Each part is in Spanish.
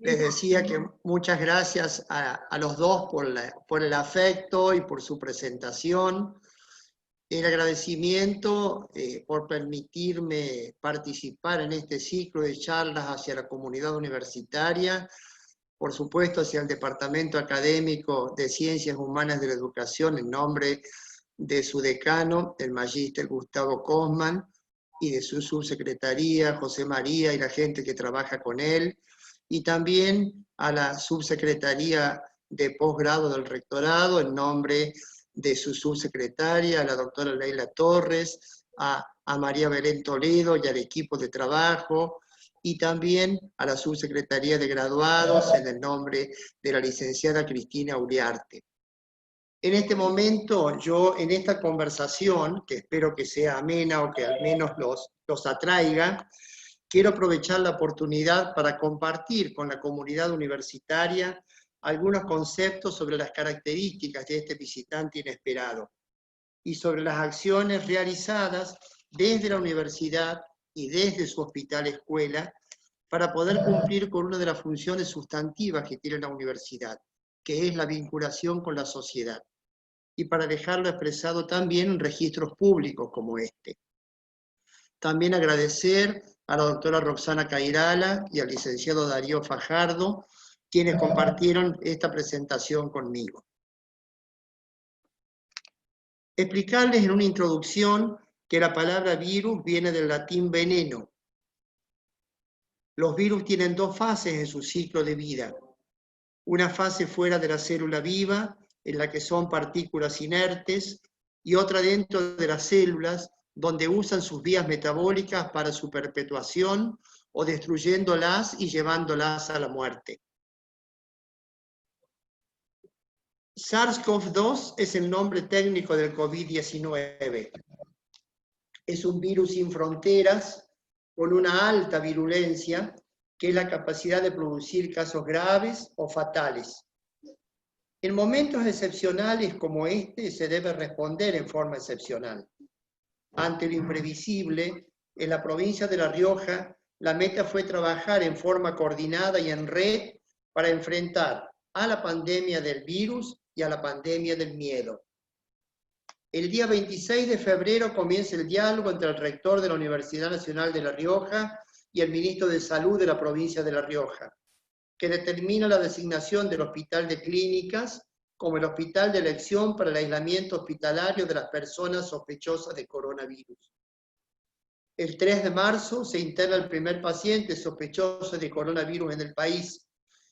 Les decía que muchas gracias a los dos por el afecto y por su presentación. El agradecimiento por permitirme participar en este ciclo de charlas hacia la comunidad universitaria, por supuesto hacia el Departamento Académico de Ciencias Humanas de la Educación, en nombre de su decano, el magíster Gustavo Cosman, y de su subsecretaría, José María, y la gente que trabaja con él, y también a la subsecretaría de posgrado del rectorado, en nombre de su subsecretaria, a la doctora Leila Torres, a María Belén Toledo y al equipo de trabajo, y también a la subsecretaría de graduados, en el nombre de la licenciada Cristina Uriarte. En este momento, yo en esta conversación, que espero que sea amena o que al menos los atraiga, quiero aprovechar la oportunidad para compartir con la comunidad universitaria algunos conceptos sobre las características de este visitante inesperado y sobre las acciones realizadas desde la universidad y desde su hospital escuela para poder cumplir con una de las funciones sustantivas que tiene la universidad, que es la vinculación con la sociedad, y para dejarlo expresado también en registros públicos como este. También agradecer a la doctora Roxana Cairala y al licenciado Darío Fajardo, quienes compartieron esta presentación conmigo. Explicarles en una introducción que la palabra virus viene del latín veneno. Los virus tienen dos fases en su ciclo de vida. Una fase fuera de la célula viva, en la que son partículas inertes, y otra dentro de las células, donde usan sus vías metabólicas para su perpetuación o destruyéndolas y llevándolas a la muerte. SARS-CoV-2 es el nombre técnico del COVID-19. Es un virus sin fronteras, con una alta virulencia, que es la capacidad de producir casos graves o fatales. En momentos excepcionales como este se debe responder en forma excepcional. Ante lo imprevisible, en la provincia de La Rioja, la meta fue trabajar en forma coordinada y en red para enfrentar a la pandemia del virus y a la pandemia del miedo. El día 26 de febrero comienza el diálogo entre el rector de la Universidad Nacional de La Rioja y el ministro de Salud de la provincia de La Rioja, que determina la designación del Hospital de Clínicas como el hospital de elección para el aislamiento hospitalario de las personas sospechosas de coronavirus. El 3 de marzo se interna el primer paciente sospechoso de coronavirus en el país,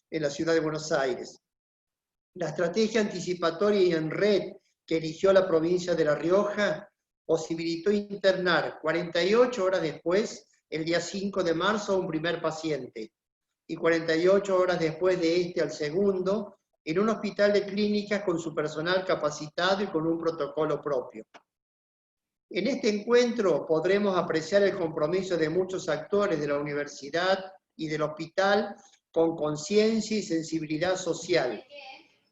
en la ciudad de Buenos Aires. La estrategia anticipatoria y en red que eligió la provincia de La Rioja posibilitó internar 48 horas después, el día 5 de marzo, a un primer paciente, y 48 horas después de este al segundo, en un hospital de clínicas con su personal capacitado y con un protocolo propio. En este encuentro podremos apreciar el compromiso de muchos actores de la universidad y del hospital con conciencia y sensibilidad social,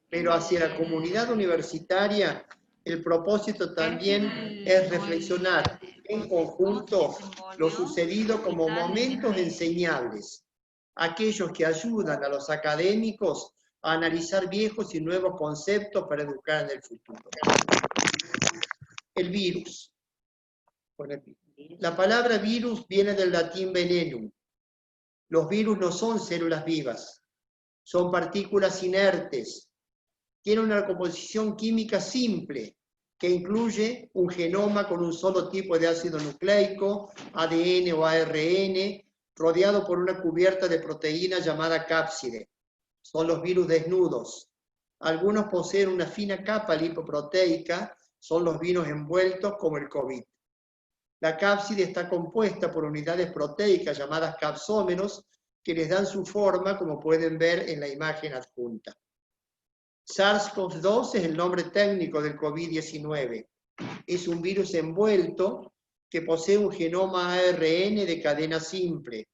pero hacia la comunidad universitaria el propósito también es reflexionar en conjunto lo sucedido como momentos enseñables, aquellos que ayudan a los académicos a analizar viejos y nuevos conceptos para educar en el futuro. El virus. La palabra virus viene del latín venenum. Los virus no son células vivas, son partículas inertes. Tienen una composición química simple, que incluye un genoma con un solo tipo de ácido nucleico, ADN o ARN, rodeado por una cubierta de proteína llamada cápside. Son los virus desnudos. Algunos poseen una fina capa lipoproteica, son los virus envueltos como el COVID. La cápside está compuesta por unidades proteicas llamadas capsómeros, que les dan su forma, como pueden ver en la imagen adjunta. SARS-CoV-2 es el nombre técnico del COVID-19. Es un virus envuelto que posee un genoma ARN de cadena simple.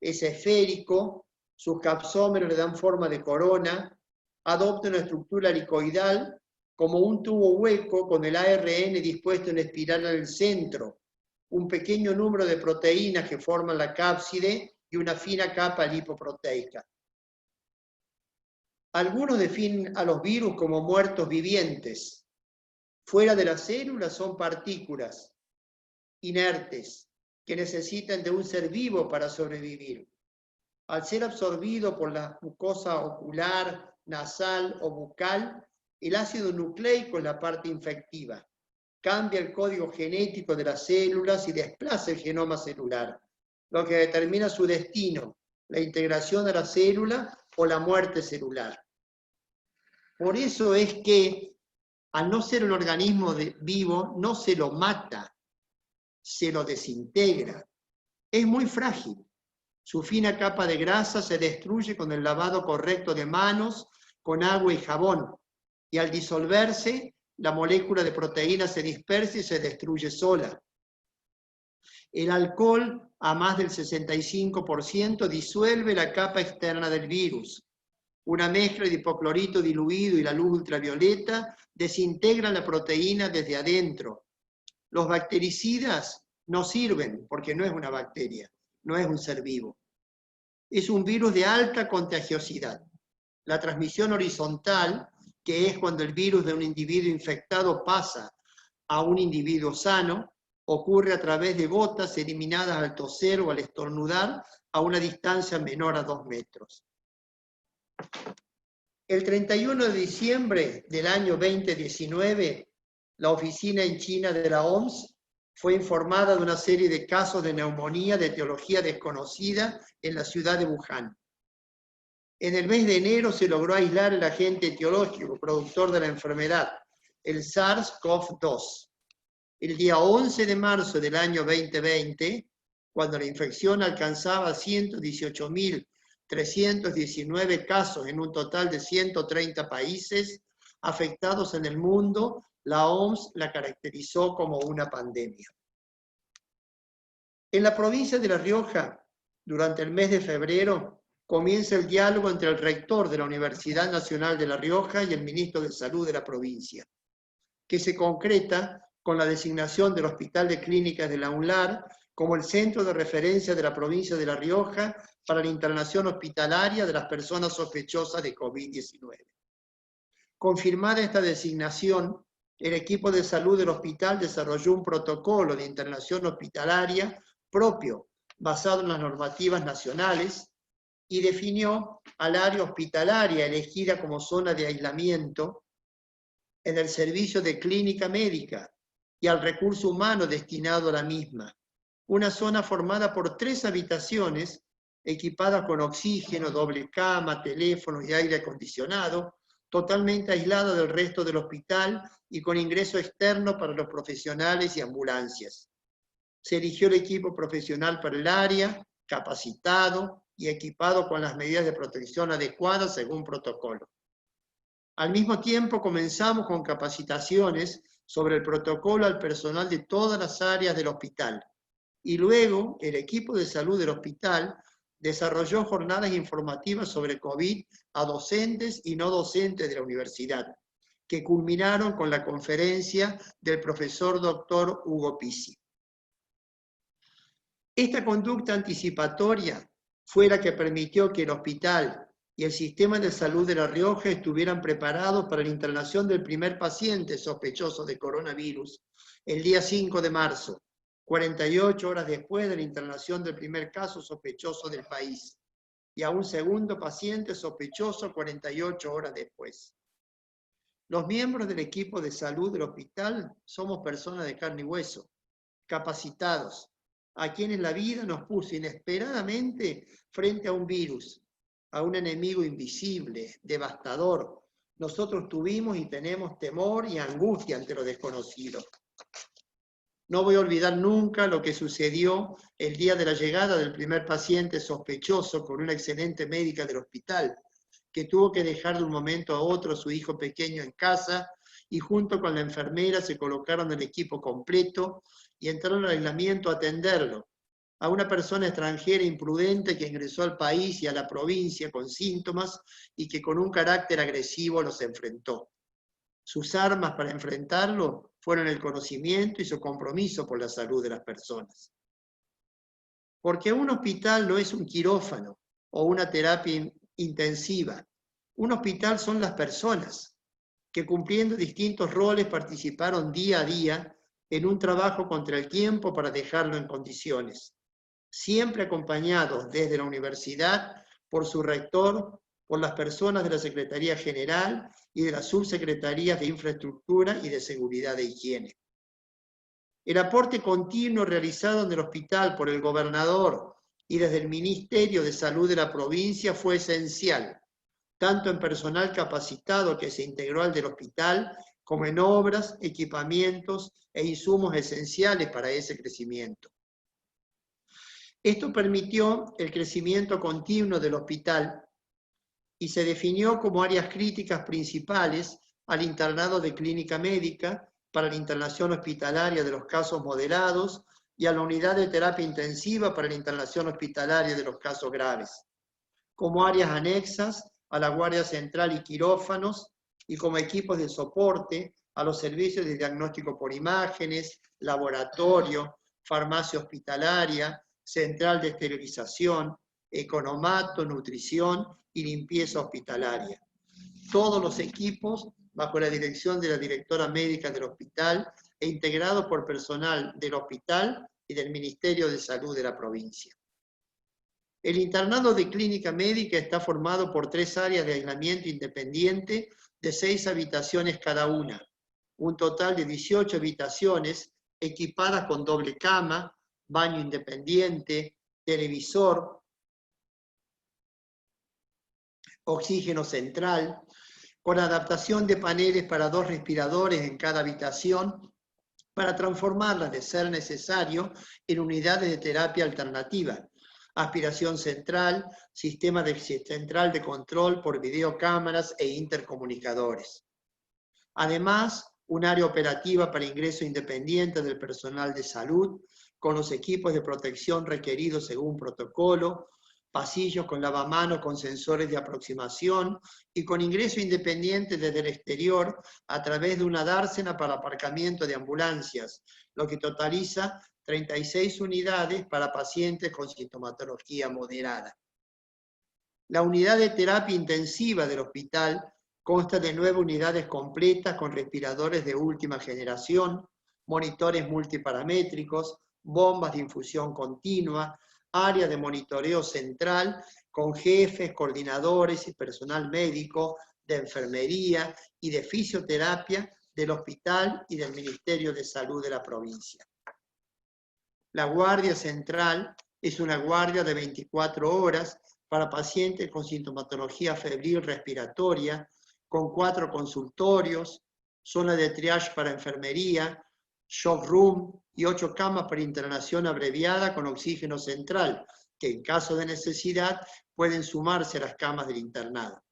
Es esférico, sus capsómeros le dan forma de corona, adopta una estructura helicoidal como un tubo hueco con el ARN dispuesto en espiral en el centro, un pequeño número de proteínas que forman la cápside y una fina capa lipoproteica. Algunos definen a los virus como muertos vivientes. Fuera de las células son partículas inertes que necesitan de un ser vivo para sobrevivir. Al ser absorbido por la mucosa ocular, nasal o bucal, el ácido nucleico es la parte infectiva. Cambia el código genético de las células y desplaza el genoma celular, lo que determina su destino, la integración de la célula o la muerte celular. Por eso es que, al no ser un organismo vivo, no se lo mata, se lo desintegra. Es muy frágil. Su fina capa de grasa se destruye con el lavado correcto de manos, con agua y jabón, y al disolverse, la molécula de proteína se dispersa y se destruye sola. El alcohol, a más del 65%, disuelve la capa externa del virus. Una mezcla de hipoclorito diluido y la luz ultravioleta desintegran la proteína desde adentro. Los bactericidas no sirven porque no es una bacteria, no es un ser vivo. Es un virus de alta contagiosidad. La transmisión horizontal, que es cuando el virus de un individuo infectado pasa a un individuo sano, ocurre a través de gotas eliminadas al toser o al estornudar a una distancia menor a 2 metros. El 31 de diciembre del año 2019, la oficina en China de la OMS fue informada de una serie de casos de neumonía de etiología desconocida en la ciudad de Wuhan. En el mes de enero se logró aislar el agente etiológico productor de la enfermedad, el SARS-CoV-2. El día 11 de marzo del año 2020, cuando la infección alcanzaba 118.319 casos en un total de 130 países afectados en el mundo, la OMS la caracterizó como una pandemia. En la provincia de La Rioja, durante el mes de febrero, comienza el diálogo entre el rector de la Universidad Nacional de La Rioja y el ministro de Salud de la provincia, que se concreta con la designación del Hospital de Clínicas de la UNLAR como el centro de referencia de la provincia de La Rioja para la internación hospitalaria de las personas sospechosas de COVID-19. Confirmada esta designación, el equipo de salud del hospital desarrolló un protocolo de internación hospitalaria propio, basado en las normativas nacionales, y definió al área hospitalaria elegida como zona de aislamiento en el servicio de clínica médica y al recurso humano destinado a la misma. Una zona formada por 3 habitaciones equipadas con oxígeno, doble cama, teléfono y aire acondicionado, totalmente aislada del resto del hospital y con ingreso externo para los profesionales y ambulancias. Se eligió el equipo profesional para el área, capacitado y equipado con las medidas de protección adecuadas según protocolo. Al mismo tiempo comenzamos con capacitaciones sobre el protocolo al personal de todas las áreas del hospital. Y luego el equipo de salud del hospital desarrolló jornadas informativas sobre COVID a docentes y no docentes de la universidad, que culminaron con la conferencia del profesor doctor Hugo Pizzi. Esta conducta anticipatoria fue la que permitió que el hospital y el sistema de salud de La Rioja estuvieran preparados para la internación del primer paciente sospechoso de coronavirus el día 5 de marzo, 48 horas después de la internación del primer caso sospechoso del país, y a un segundo paciente sospechoso 48 horas después. Los miembros del equipo de salud del hospital somos personas de carne y hueso, capacitados, a quienes la vida nos puso inesperadamente frente a un virus, a un enemigo invisible, devastador. Nosotros tuvimos y tenemos temor y angustia ante lo desconocido. No voy a olvidar nunca lo que sucedió el día de la llegada del primer paciente sospechoso con una excelente médica del hospital, que tuvo que dejar de un momento a otro a su hijo pequeño en casa y junto con la enfermera se colocaron el equipo completo y entraron al aislamiento a atenderlo, a una persona extranjera imprudente que ingresó al país y a la provincia con síntomas y que con un carácter agresivo los enfrentó. Sus armas para enfrentarlo fueron el conocimiento y su compromiso por la salud de las personas. Porque un hospital no es un quirófano o una terapia intensiva, Un hospital son las personas que cumpliendo distintos roles participaron día a día en un trabajo contra el tiempo para dejarlo en condiciones, siempre acompañados desde la universidad por su rector, por las personas de la Secretaría General y de las subsecretarías de Infraestructura y de Seguridad de Higiene. El aporte continuo realizado en el hospital por el gobernador y desde el Ministerio de Salud de la provincia fue esencial, tanto en personal capacitado que se integró al del hospital, como en obras, equipamientos e insumos esenciales para ese crecimiento. Esto permitió el crecimiento continuo del hospital y se definió como áreas críticas principales al internado de clínica médica, para la internación hospitalaria de los casos moderados y a la unidad de terapia intensiva para la internación hospitalaria de los casos graves, como áreas anexas a la Guardia Central y quirófanos y como equipos de soporte a los servicios de diagnóstico por imágenes, laboratorio, farmacia hospitalaria, central de esterilización, economato, nutrición y limpieza hospitalaria. Todos los equipos bajo la dirección de la directora médica del hospital e integrado por personal del hospital y del Ministerio de Salud de la provincia. El internado de clínica médica está formado por 3 áreas de aislamiento independiente de 6 habitaciones cada una, un total de 18 habitaciones equipadas con doble cama, baño independiente, televisor, oxígeno central, con adaptación de paneles para 2 respiradores en cada habitación, para transformarlas, de ser necesario, en unidades de terapia alternativa, aspiración central, sistema central de control por videocámaras e intercomunicadores. Además, un área operativa para ingreso independiente del personal de salud, con los equipos de protección requeridos según protocolo, pasillos con lavamanos con sensores de aproximación y con ingreso independiente desde el exterior a través de una dársena para aparcamiento de ambulancias, lo que totaliza 36 unidades para pacientes con sintomatología moderada. La unidad de terapia intensiva del hospital consta de 9 unidades completas con respiradores de última generación, monitores multiparamétricos, bombas de infusión continua, área de monitoreo central con jefes, coordinadores y personal médico, de enfermería y de fisioterapia del hospital y del Ministerio de Salud de la provincia. La guardia central es una guardia de 24 horas para pacientes con sintomatología febril respiratoria, con 4 consultorios, zona de triage para enfermería, shock room y 8 camas para internación abreviada con oxígeno central, que en caso de necesidad pueden sumarse a las camas del internado.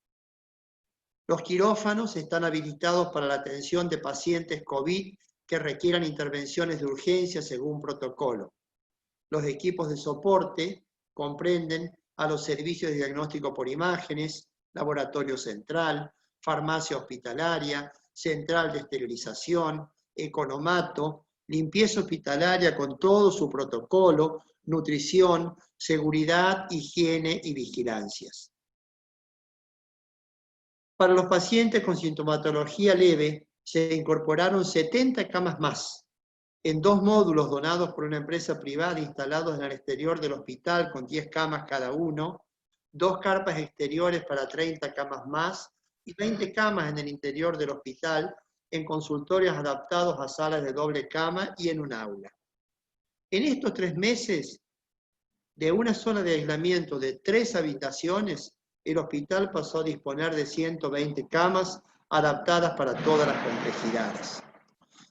Los quirófanos están habilitados para la atención de pacientes COVID que requieran intervenciones de urgencia según protocolo. Los equipos de soporte comprenden a los servicios de diagnóstico por imágenes, laboratorio central, farmacia hospitalaria, central de esterilización, economato, limpieza hospitalaria con todo su protocolo, nutrición, seguridad, higiene y vigilancias. Para los pacientes con sintomatología leve se incorporaron 70 camas más, en 2 módulos donados por una empresa privada instalados en el exterior del hospital con 10 camas cada uno, 2 carpas exteriores para 30 camas más y 20 camas en el interior del hospital en consultorios adaptados a salas de doble cama y en un aula. En estos 3 meses, de una zona de aislamiento de 3 habitaciones, el hospital pasó a disponer de 120 camas adaptadas para todas las complejidades.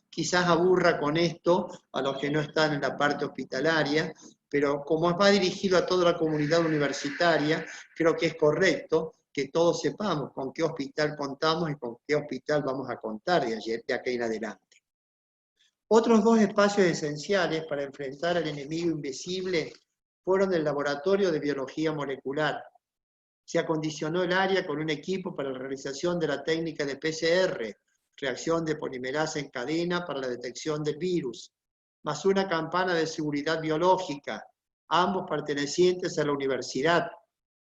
Quizás aburra con esto a los que no están en la parte hospitalaria, pero como va dirigido a toda la comunidad universitaria, creo que es correcto que todos sepamos con qué hospital contamos y con qué hospital vamos a contar de acá en adelante. Otros 2 espacios esenciales para enfrentar al enemigo invisible fueron el laboratorio de biología molecular. Se acondicionó el área con un equipo para la realización de la técnica de PCR, reacción de polimerasa en cadena para la detección del virus, más una campana de seguridad biológica, ambos pertenecientes a la universidad,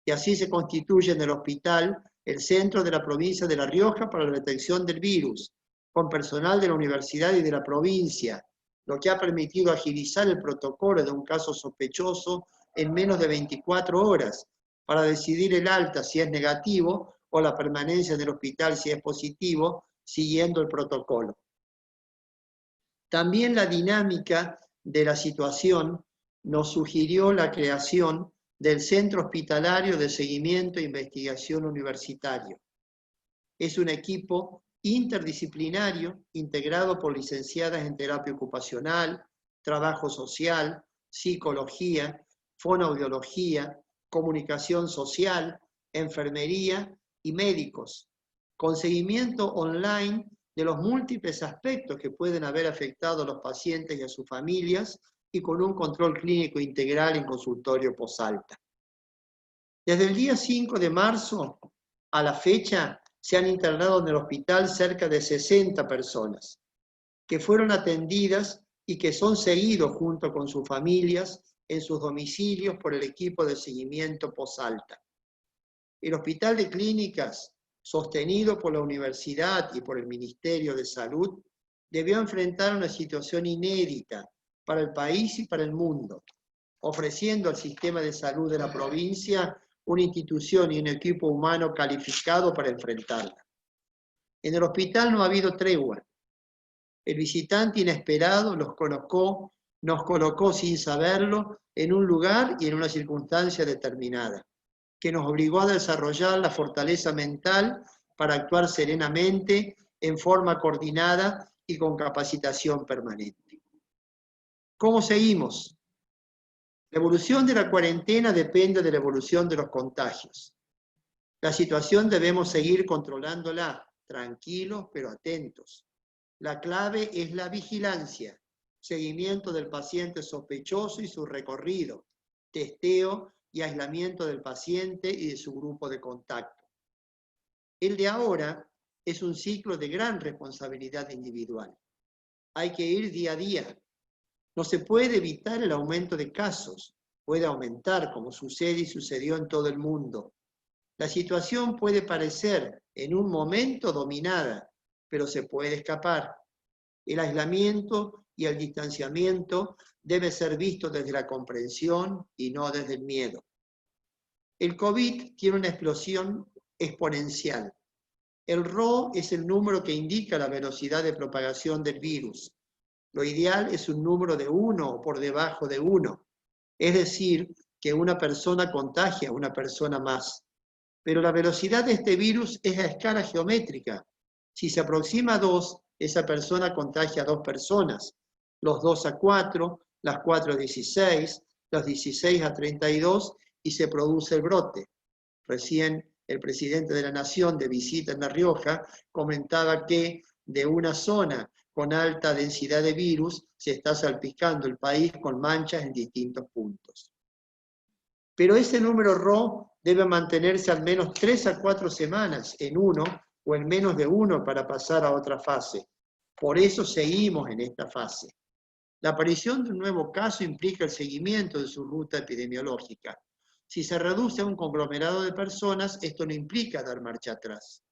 y así se constituye en el hospital el centro de la provincia de La Rioja para la detección del virus, con personal de la universidad y de la provincia, lo que ha permitido agilizar el protocolo de un caso sospechoso en menos de 24 horas, para decidir el alta si es negativo o la permanencia en el hospital si es positivo, siguiendo el protocolo. También la dinámica de la situación nos sugirió la creación del Centro Hospitalario de Seguimiento e Investigación Universitario. Es un equipo interdisciplinario integrado por licenciadas en terapia ocupacional, trabajo social, psicología, fonoaudiología, comunicación social, enfermería y médicos, con seguimiento online de los múltiples aspectos que pueden haber afectado a los pacientes y a sus familias, y con un control clínico integral en consultorio posalta. Desde el día 5 de marzo a la fecha se han internado en el hospital cerca de 60 personas, que fueron atendidas y que son seguidos junto con sus familias en sus domicilios por el equipo de seguimiento posalta. El Hospital de Clínicas, sostenido por la Universidad y por el Ministerio de Salud, debió enfrentar una situación inédita para el país y para el mundo, ofreciendo al sistema de salud de la provincia una institución y un equipo humano calificado para enfrentarla. En el hospital no ha habido tregua. El visitante inesperado nos colocó sin saberlo en un lugar y en una circunstancia determinada, que nos obligó a desarrollar la fortaleza mental para actuar serenamente, en forma coordinada y con capacitación permanente. ¿Cómo seguimos? La evolución de la cuarentena depende de la evolución de los contagios. La situación debemos seguir controlándola, tranquilos pero atentos. La clave es la vigilancia, seguimiento del paciente sospechoso y su recorrido, testeo y aislamiento del paciente y de su grupo de contacto. El de ahora es un ciclo de gran responsabilidad individual. Hay que ir día a día. No se puede evitar el aumento de casos. Puede aumentar, como sucede y sucedió en todo el mundo. La situación puede parecer en un momento dominada, pero se puede escapar. El aislamiento y el distanciamiento debe ser visto desde la comprensión y no desde el miedo. El COVID tiene una explosión exponencial. El Rho es el número que indica la velocidad de propagación del virus. Lo ideal es un número de 1 o por debajo de 1. Es decir, que una persona contagia a una persona más. Pero la velocidad de este virus es a escala geométrica. Si se aproxima a 2, esa persona contagia a 2 personas. Los 2 a 4, las 4 a 16, los 16 a 32 y se produce el brote. Recién el presidente de la Nación, de visita en La Rioja, comentaba que de una zona con alta densidad de virus se está salpicando el país con manchas en distintos puntos. Pero ese número Rho debe mantenerse al menos 3 a 4 semanas en 1 o en menos de 1 para pasar a otra fase. Por eso seguimos en esta fase. La aparición de un nuevo caso implica el seguimiento de su ruta epidemiológica. Si se reduce a un conglomerado de personas, esto no implica dar marcha atrás.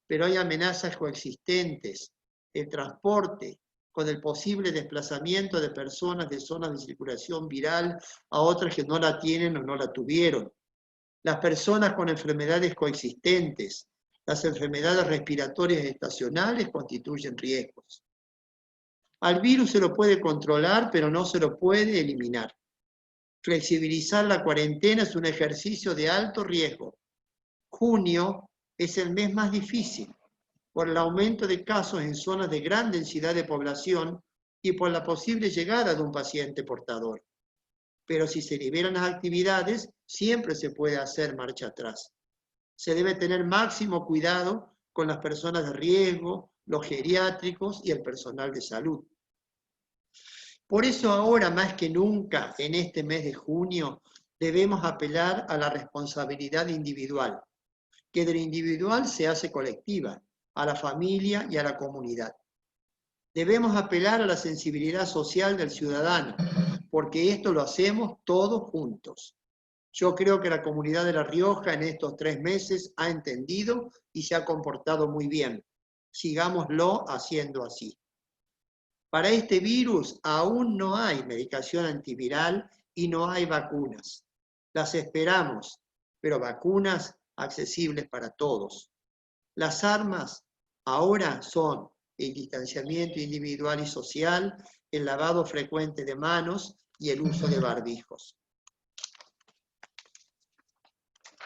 Pero hay amenazas coexistentes, el transporte, con el posible desplazamiento de personas de zonas de circulación viral a otras que no la tienen o no la tuvieron. Las personas con enfermedades coexistentes, las enfermedades respiratorias estacionales constituyen riesgos. Al virus se lo puede controlar, pero no se lo puede eliminar. Flexibilizar la cuarentena es un ejercicio de alto riesgo. Junio es el mes más difícil por el aumento de casos en zonas de gran densidad de población y por la posible llegada de un paciente portador. Pero si se liberan las actividades, siempre se puede hacer marcha atrás. Se debe tener máximo cuidado con las personas de riesgo, los geriátricos y el personal de salud. Por eso ahora más que nunca, en este mes de junio, debemos apelar a la responsabilidad individual, que de lo individual se hace colectiva, a la familia y a la comunidad. Debemos apelar a la sensibilidad social del ciudadano, porque esto lo hacemos todos juntos. Yo creo que la comunidad de La Rioja en estos 3 meses ha entendido y se ha comportado muy bien. Sigámoslo haciendo así. Para este virus aún no hay medicación antiviral y no hay vacunas. Las esperamos, pero vacunas accesibles para todos. Las armas ahora son el distanciamiento individual y social, el lavado frecuente de manos y el uso de barbijos.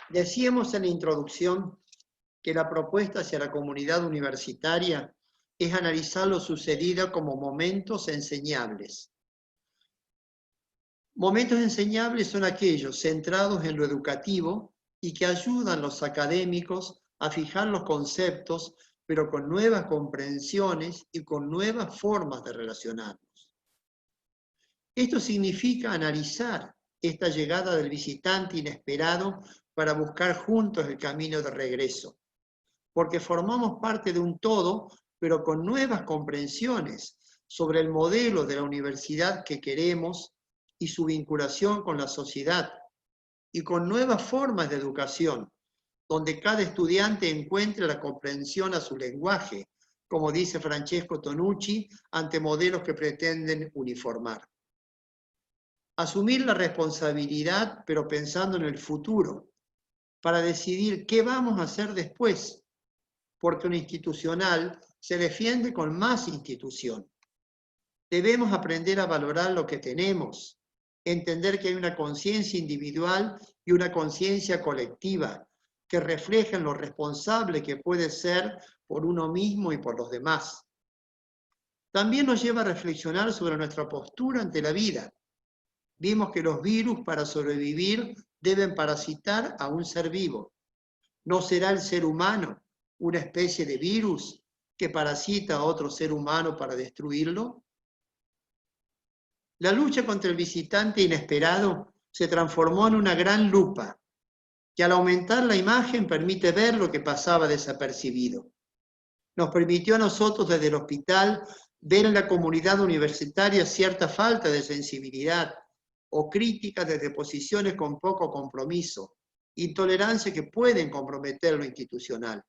Decíamos en la introducción que la propuesta hacia la comunidad universitaria es analizar lo sucedido como momentos enseñables. Momentos enseñables son aquellos centrados en lo educativo y que ayudan a los académicos a fijar los conceptos, pero con nuevas comprensiones y con nuevas formas de relacionarnos. Esto significa analizar esta llegada del visitante inesperado para buscar juntos el camino de regreso, porque formamos parte de un todo, pero con nuevas comprensiones sobre el modelo de la universidad que queremos y su vinculación con la sociedad, y con nuevas formas de educación, donde cada estudiante encuentre la comprensión a su lenguaje, como dice Francesco Tonucci, ante modelos que pretenden uniformar. Asumir la responsabilidad, pero pensando en el futuro, para decidir qué vamos a hacer después, porque un institucional se defiende con más institución. Debemos aprender a valorar lo que tenemos, entender que hay una conciencia individual y una conciencia colectiva que reflejan lo responsable que puede ser por uno mismo y por los demás. También nos lleva a reflexionar sobre nuestra postura ante la vida. Vimos que los virus para sobrevivir deben parasitar a un ser vivo. ¿No será el ser humano una especie de virus que parasita a otro ser humano para destruirlo? La lucha contra el visitante inesperado se transformó en una gran lupa, que al aumentar la imagen permite ver lo que pasaba desapercibido. Nos permitió a nosotros desde el hospital ver en la comunidad universitaria cierta falta de sensibilidad o críticas desde posiciones con poco compromiso, intolerancia que pueden comprometer lo institucional.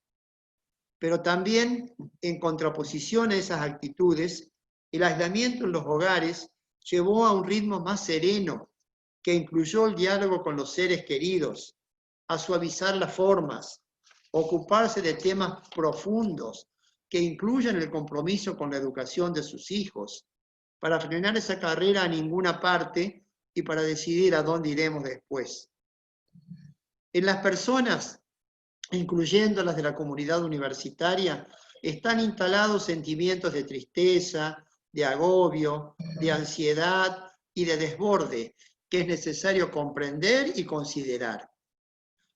Pero también, en contraposición a esas actitudes, el aislamiento en los hogares llevó a un ritmo más sereno, que incluyó el diálogo con los seres queridos, a suavizar las formas, ocuparse de temas profundos que incluyan el compromiso con la educación de sus hijos, para frenar esa carrera a ninguna parte y para decidir a dónde iremos después. En las personas, incluyendo las de la comunidad universitaria, están instalados sentimientos de tristeza, de agobio, de ansiedad y de desborde, que es necesario comprender y considerar.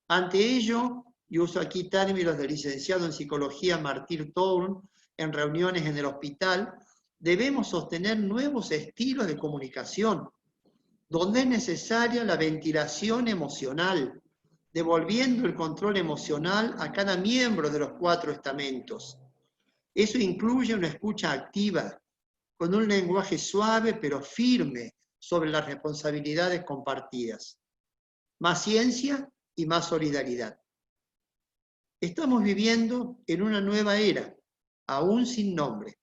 Ante ello, y uso aquí términos del licenciado en psicología Martín Tourn, en reuniones en el hospital, debemos sostener nuevos estilos de comunicación, donde es necesaria la ventilación emocional, devolviendo el control emocional a cada miembro de los 4 estamentos. Eso incluye una escucha activa, con un lenguaje suave pero firme sobre las responsabilidades compartidas. Más ciencia y más solidaridad. Estamos viviendo en una nueva era, aún sin nombre,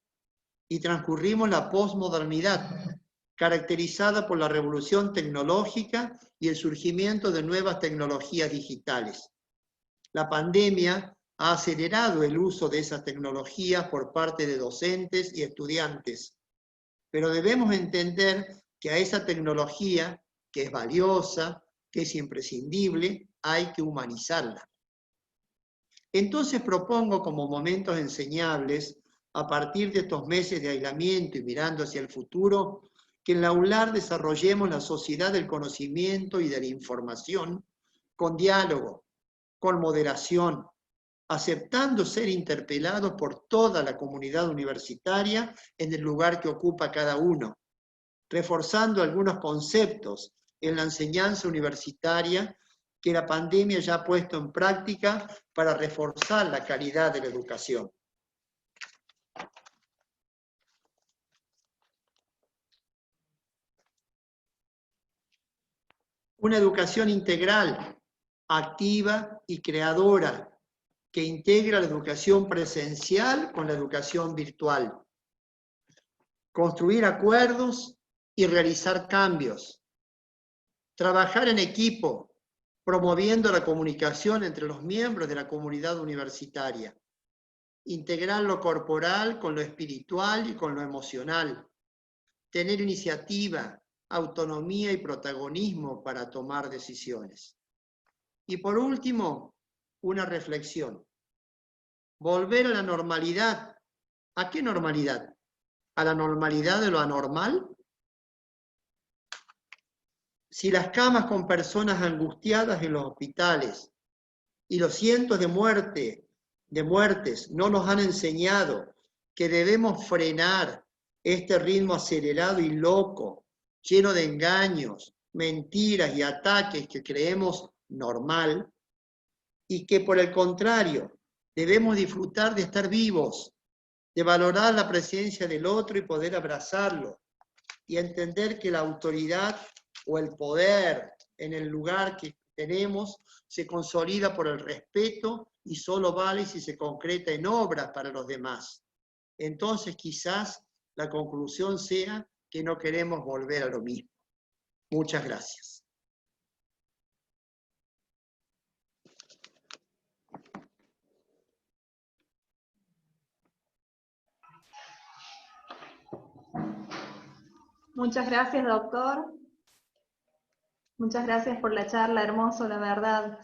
y transcurrimos la posmodernidad, caracterizada por la revolución tecnológica y el surgimiento de nuevas tecnologías digitales. La pandemia ha acelerado el uso de esas tecnologías por parte de docentes y estudiantes, pero debemos entender que a esa tecnología, que es valiosa, que es imprescindible, hay que humanizarla. Entonces propongo como momentos enseñables, a partir de estos meses de aislamiento y mirando hacia el futuro, que en la ULAR desarrollemos la sociedad del conocimiento y de la información con diálogo, con moderación, aceptando ser interpelados por toda la comunidad universitaria en el lugar que ocupa cada uno, reforzando algunos conceptos en la enseñanza universitaria que la pandemia ya ha puesto en práctica para reforzar la calidad de la educación. Una educación integral, activa y creadora, que integra la educación presencial con la educación virtual. Construir acuerdos y realizar cambios. Trabajar en equipo, promoviendo la comunicación entre los miembros de la comunidad universitaria. Integrar lo corporal con lo espiritual y con lo emocional. Tener iniciativa, autonomía y protagonismo para tomar decisiones. Y por último, una reflexión. Volver a la normalidad. ¿A qué normalidad? ¿A la normalidad de lo anormal? Si las camas con personas angustiadas en los hospitales y los cientos de muertes no nos han enseñado que debemos frenar este ritmo acelerado y loco, lleno de engaños, mentiras y ataques que creemos normal, y que por el contrario debemos disfrutar de estar vivos, de valorar la presencia del otro y poder abrazarlo, y entender que la autoridad o el poder en el lugar que tenemos se consolida por el respeto y solo vale si se concreta en obras para los demás. Entonces quizás la conclusión sea que no queremos volver a lo mismo. Muchas gracias. Muchas gracias, doctor. Muchas gracias por la charla, hermoso, la verdad.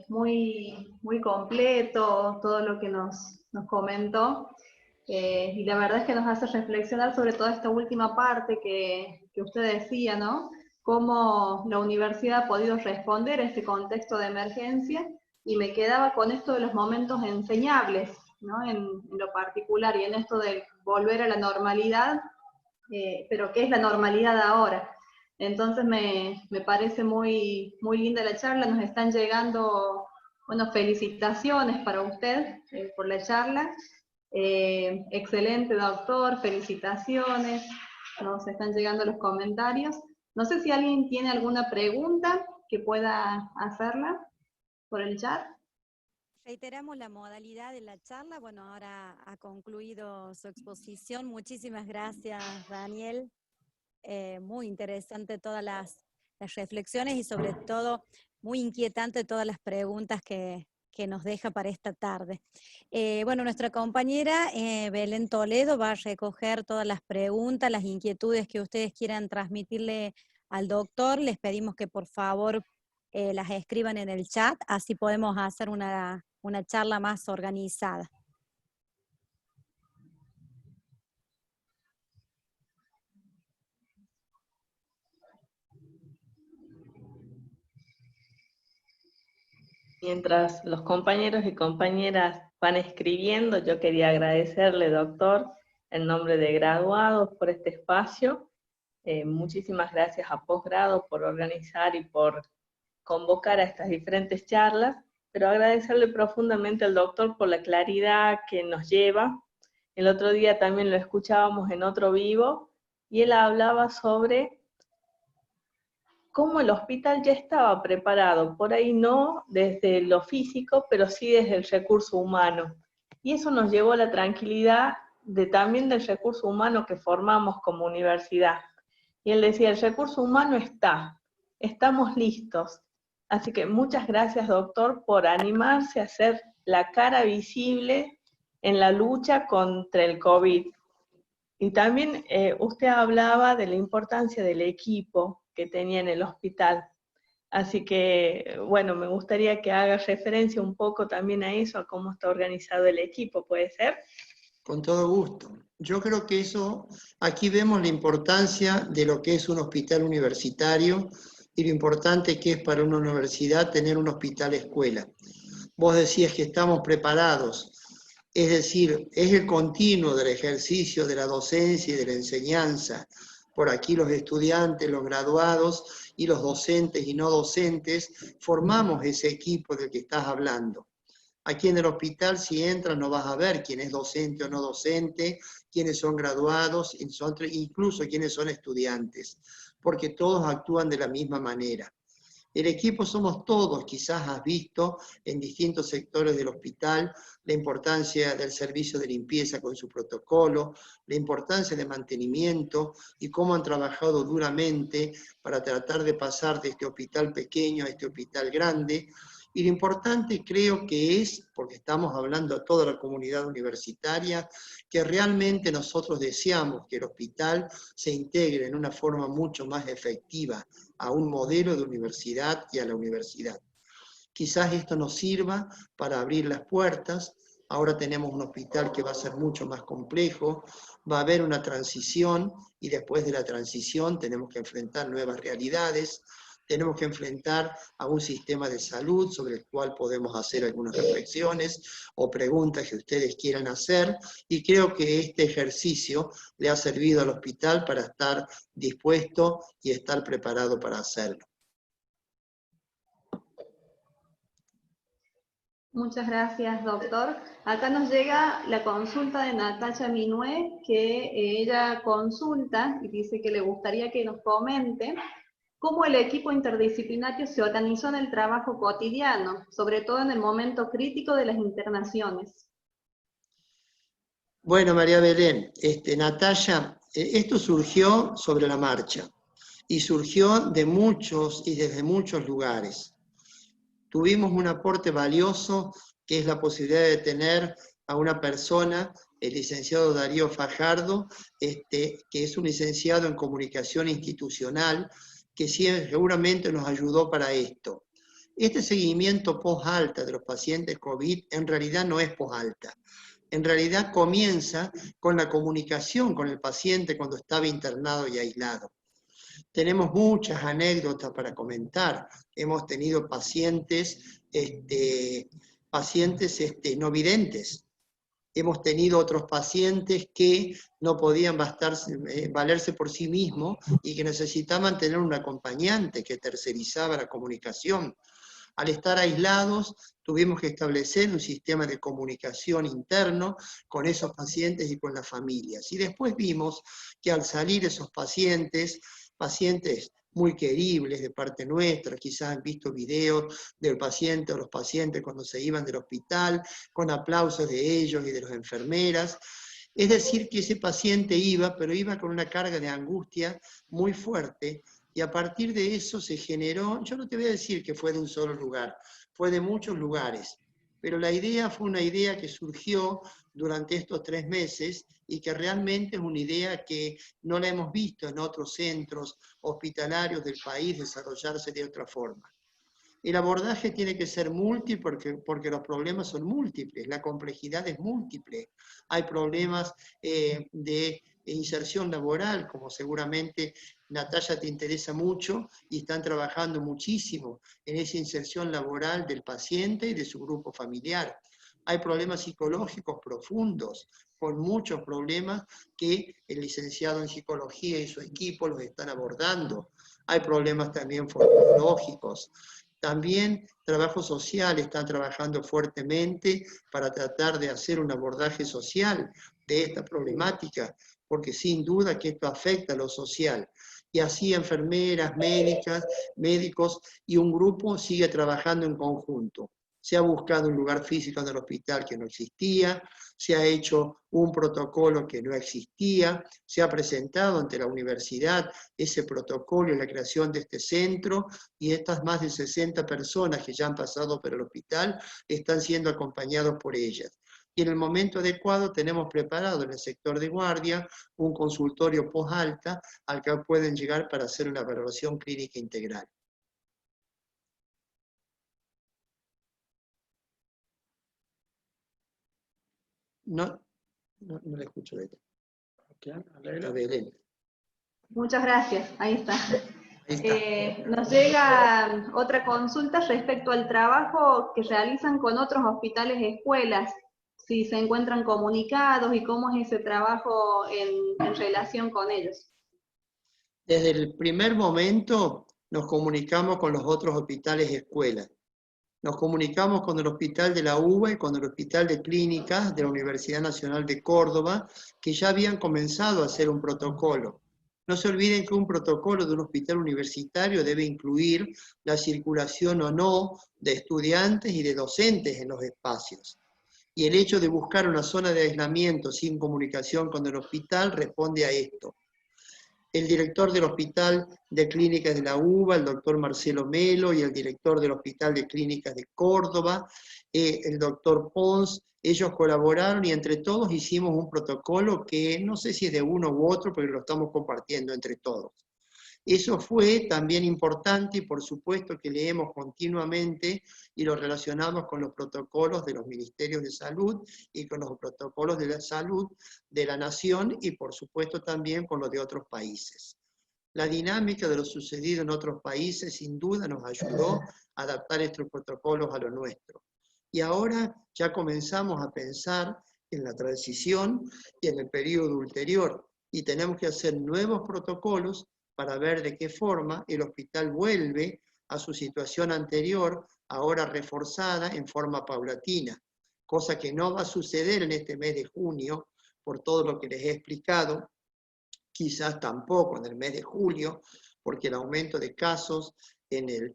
Muy completo todo lo que nos comentó. Y la verdad es que nos hace reflexionar sobre toda esta última parte que usted decía, ¿no? Cómo la universidad ha podido responder a este contexto de emergencia, y me quedaba con esto de los momentos enseñables, ¿no? En lo particular, y en esto de volver a la normalidad, pero ¿qué es la normalidad ahora? Entonces me parece muy linda la charla. Nos están llegando, bueno, felicitaciones para usted por la charla. Excelente, doctor, felicitaciones. Nos están llegando los comentarios. No sé si alguien tiene alguna pregunta que pueda hacerla por el chat. Reiteramos la modalidad de la charla. Bueno, ahora ha concluido su exposición. Muchísimas gracias, Daniel. Muy interesante todas las reflexiones y sobre todo muy inquietante todas las preguntas que nos deja para esta tarde. Bueno, nuestra compañera Belén Toledo va a recoger todas las preguntas, las inquietudes que ustedes quieran transmitirle al doctor. Les pedimos que por favor las escriban en el chat, así podemos hacer una charla más organizada. Mientras los compañeros y compañeras van escribiendo, yo quería agradecerle, doctor, en nombre de graduados, por este espacio. Muchísimas gracias a Posgrado por organizar y por convocar a estas diferentes charlas, pero agradecerle profundamente al doctor por la claridad que nos lleva. El otro día también lo escuchábamos en otro vivo, y él hablaba sobre cómo el hospital ya estaba preparado, por ahí no desde lo físico, pero sí desde el recurso humano. Y eso nos llevó a la tranquilidad también del recurso humano que formamos como universidad. Y él decía, el recurso humano estamos listos. Así que muchas gracias, doctor, por animarse a hacer la cara visible en la lucha contra el COVID. Y también usted hablaba de la importancia del equipo que tenía en el hospital. Así que, bueno, me gustaría que haga referencia un poco también a eso, a cómo está organizado el equipo, ¿puede ser? Con todo gusto. Yo creo que eso, aquí vemos la importancia de lo que es un hospital universitario y lo importante que es para una universidad tener un hospital escuela. Vos decías que estamos preparados, es decir, es el continuo del ejercicio de la docencia y de la enseñanza. Por aquí los estudiantes, los graduados y los docentes y no docentes formamos ese equipo del que estás hablando. Aquí en el hospital, si entras, no vas a ver quién es docente o no docente, quiénes son graduados, incluso quiénes son estudiantes, porque todos actúan de la misma manera. El equipo somos todos, quizás has visto en distintos sectores del hospital la importancia del servicio de limpieza con su protocolo, la importancia de mantenimiento y cómo han trabajado duramente para tratar de pasar de este hospital pequeño a este hospital grande. Y lo importante creo que es, porque estamos hablando a toda la comunidad universitaria, que realmente nosotros deseamos que el hospital se integre en una forma mucho más efectiva a un modelo de universidad y a la universidad. Quizás esto nos sirva para abrir las puertas. Ahora tenemos un hospital que va a ser mucho más complejo, va a haber una transición y después de la transición tenemos que enfrentar nuevas realidades. Tenemos que enfrentar a un sistema de salud sobre el cual podemos hacer algunas reflexiones o preguntas que ustedes quieran hacer, y creo que este ejercicio le ha servido al hospital para estar dispuesto y estar preparado para hacerlo. Muchas gracias, doctor. Acá nos llega la consulta de Natacha Minué, que ella consulta y dice que le gustaría que nos comente cómo el equipo interdisciplinario se organizó en el trabajo cotidiano, sobre todo en el momento crítico de las internaciones. Bueno, María Belén, Natalia, esto surgió sobre la marcha y surgió de muchos y desde muchos lugares. Tuvimos un aporte valioso que es la posibilidad de tener a una persona, el licenciado Darío Fajardo, que es un licenciado en comunicación institucional, que seguramente nos ayudó para esto. Este seguimiento post-alta de los pacientes COVID en realidad no es post-alta. En realidad comienza con la comunicación con el paciente cuando estaba internado y aislado. Tenemos muchas anécdotas para comentar. Hemos tenido pacientes, no videntes. Hemos tenido otros pacientes que no podían valerse por sí mismos y que necesitaban tener un acompañante que tercerizaba la comunicación. Al estar aislados, tuvimos que establecer un sistema de comunicación interno con esos pacientes y con las familias. Y después vimos que al salir esos pacientes muy queribles de parte nuestra, quizás han visto videos del paciente o los pacientes cuando se iban del hospital, con aplausos de ellos y de las enfermeras. Es decir, que ese paciente iba, pero iba con una carga de angustia muy fuerte, y a partir de eso se generó, yo no te voy a decir que fue de un solo lugar, fue de muchos lugares, pero la idea fue una idea que surgió durante estos 3 meses y que realmente es una idea que no la hemos visto en otros centros hospitalarios del país desarrollarse de otra forma. El abordaje tiene que ser múltiple porque los problemas son múltiples, la complejidad es múltiple. Hay problemas de inserción laboral, como seguramente Natalia te interesa mucho, y están trabajando muchísimo en esa inserción laboral del paciente y de su grupo familiar. Hay problemas psicológicos profundos, con muchos problemas que el licenciado en psicología y su equipo los están abordando. Hay problemas también formatológicos. También trabajo social están trabajando fuertemente para tratar de hacer un abordaje social de esta problemática, porque sin duda que esto afecta a lo social. Y así enfermeras, médicos y un grupo sigue trabajando en conjunto. Se ha buscado un lugar físico en el hospital que no existía, se ha hecho un protocolo que no existía, se ha presentado ante la universidad ese protocolo y la creación de este centro, y estas más de 60 personas que ya han pasado por el hospital están siendo acompañados por ellas. Y en el momento adecuado tenemos preparado en el sector de guardia un consultorio post-alta al que pueden llegar para hacer una valoración clínica integral. No le escucho de a Belén. Muchas gracias, ahí está. Ahí está. Nos llega otra consulta respecto al trabajo que realizan con otros hospitales y escuelas, si se encuentran comunicados y cómo es ese trabajo en relación con ellos. Desde el primer momento nos comunicamos con los otros hospitales y escuelas. Nos comunicamos con el Hospital de la UBA y con el Hospital de Clínicas de la Universidad Nacional de Córdoba, que ya habían comenzado a hacer un protocolo. No se olviden que un protocolo de un hospital universitario debe incluir la circulación o no de estudiantes y de docentes en los espacios. Y el hecho de buscar una zona de aislamiento sin comunicación con el hospital responde a esto. El director del Hospital de Clínicas de la UBA, el doctor Marcelo Melo, y el director del Hospital de Clínicas de Córdoba, el doctor Pons, ellos colaboraron y entre todos hicimos un protocolo que no sé si es de uno u otro, pero lo estamos compartiendo entre todos. Eso fue también importante y por supuesto que leemos continuamente y lo relacionamos con los protocolos de los ministerios de salud y con los protocolos de la salud de la nación y por supuesto también con los de otros países. La dinámica de lo sucedido en otros países sin duda nos ayudó a adaptar estos protocolos a lo nuestro. Y ahora ya comenzamos a pensar en la transición y en el periodo ulterior y tenemos que hacer nuevos protocolos para ver de qué forma el hospital vuelve a su situación anterior, ahora reforzada en forma paulatina, cosa que no va a suceder en este mes de junio, por todo lo que les he explicado, quizás tampoco en el mes de julio, porque el aumento de casos en el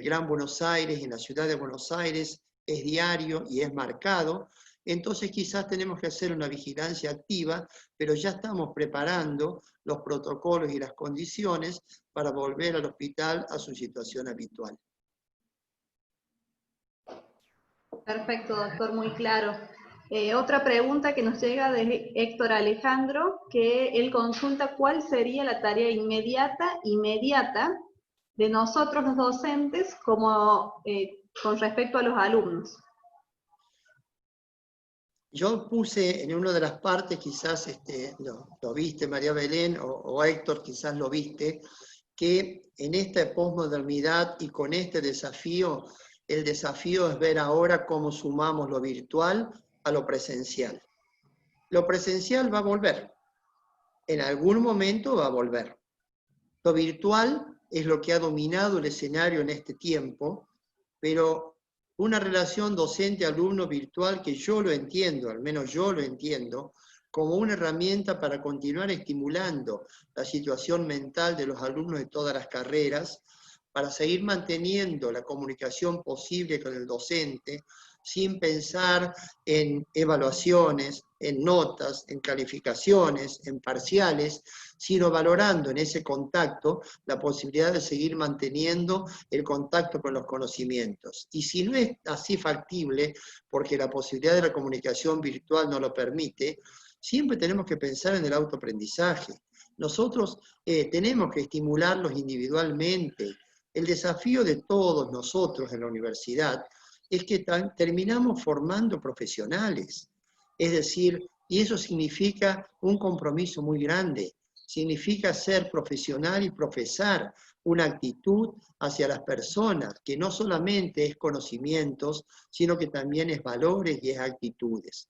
Gran Buenos Aires, en la ciudad de Buenos Aires, es diario y es marcado. Entonces quizás tenemos que hacer una vigilancia activa, pero ya estamos preparando los protocolos y las condiciones para volver al hospital a su situación habitual. Perfecto, doctor, muy claro. Otra pregunta que nos llega de Héctor Alejandro, que él consulta cuál sería la tarea inmediata de nosotros los docentes como, con respecto a los alumnos. Yo puse en una de las partes, quizás lo viste María Belén o Héctor quizás lo viste, que en esta posmodernidad y con este desafío, el desafío es ver ahora cómo sumamos lo virtual a lo presencial. Lo presencial va a volver, en algún momento va a volver. Lo virtual es lo que ha dominado el escenario en este tiempo, pero una relación docente-alumno virtual que yo lo entiendo, al menos yo lo entiendo, como una herramienta para continuar estimulando la situación mental de los alumnos de todas las carreras, para seguir manteniendo la comunicación posible con el docente, sin pensar en evaluaciones, en notas, en calificaciones, en parciales, sino valorando en ese contacto la posibilidad de seguir manteniendo el contacto con los conocimientos. Y si no es así factible, porque la posibilidad de la comunicación virtual no lo permite, siempre tenemos que pensar en el autoaprendizaje. Nosotros tenemos que estimularlos individualmente. El desafío de todos nosotros en la universidad es que terminamos formando profesionales. Es decir, y eso significa un compromiso muy grande. Significa ser profesional y profesar una actitud hacia las personas, que no solamente es conocimientos, sino que también es valores y es actitudes.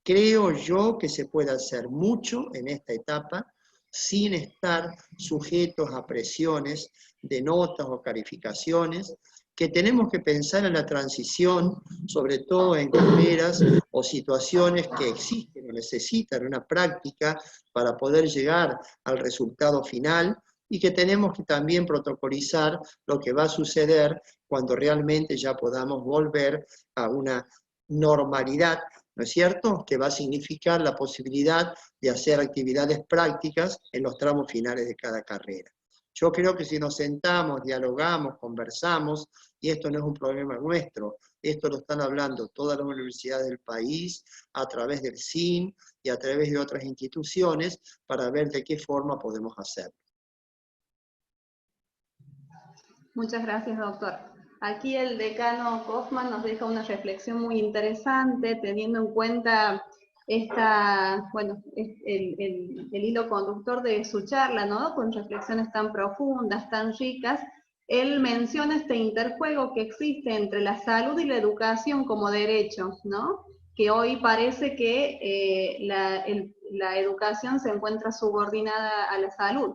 Creo yo que se puede hacer mucho en esta etapa sin estar sujetos a presiones de notas o calificaciones, que tenemos que pensar en la transición, sobre todo en carreras o situaciones que existen o necesitan una práctica para poder llegar al resultado final, y que tenemos que también protocolizar lo que va a suceder cuando realmente ya podamos volver a una normalidad, ¿no es cierto?, que va a significar la posibilidad de hacer actividades prácticas en los tramos finales de cada carrera. Yo creo que si nos sentamos, dialogamos, conversamos, y esto no es un problema nuestro, esto lo están hablando todas las universidades del país, a través del CIN y a través de otras instituciones, para ver de qué forma podemos hacerlo. Muchas gracias, doctor. Aquí el decano Kaufman nos deja una reflexión muy interesante, teniendo en cuenta el hilo conductor de su charla, ¿no? Con reflexiones tan profundas, tan ricas. Él menciona este interjuego que existe entre la salud y la educación como derecho, ¿no? Que hoy parece que la educación se encuentra subordinada a la salud.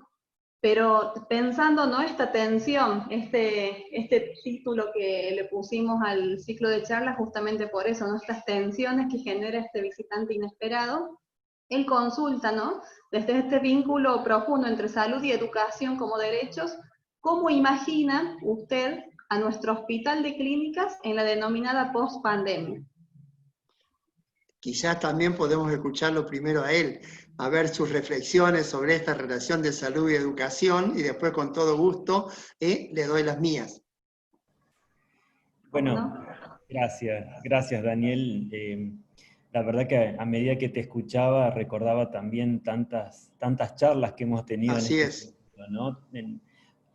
Pero pensando, ¿no?, esta tensión, este título que le pusimos al ciclo de charlas justamente por eso, ¿no?, estas tensiones que genera este visitante inesperado, Él consulta, ¿no? Desde este vínculo profundo entre salud y educación como derechos, ¿cómo imagina usted a nuestro hospital de clínicas en la denominada post-pandemia? Quizás también podemos escucharlo primero a él, a ver sus reflexiones sobre esta relación de salud y educación, y después con todo gusto le doy las mías. Bueno, gracias Daniel. La verdad que a medida que te escuchaba recordaba también tantas charlas que hemos tenido Así en es. este sentido, ¿no?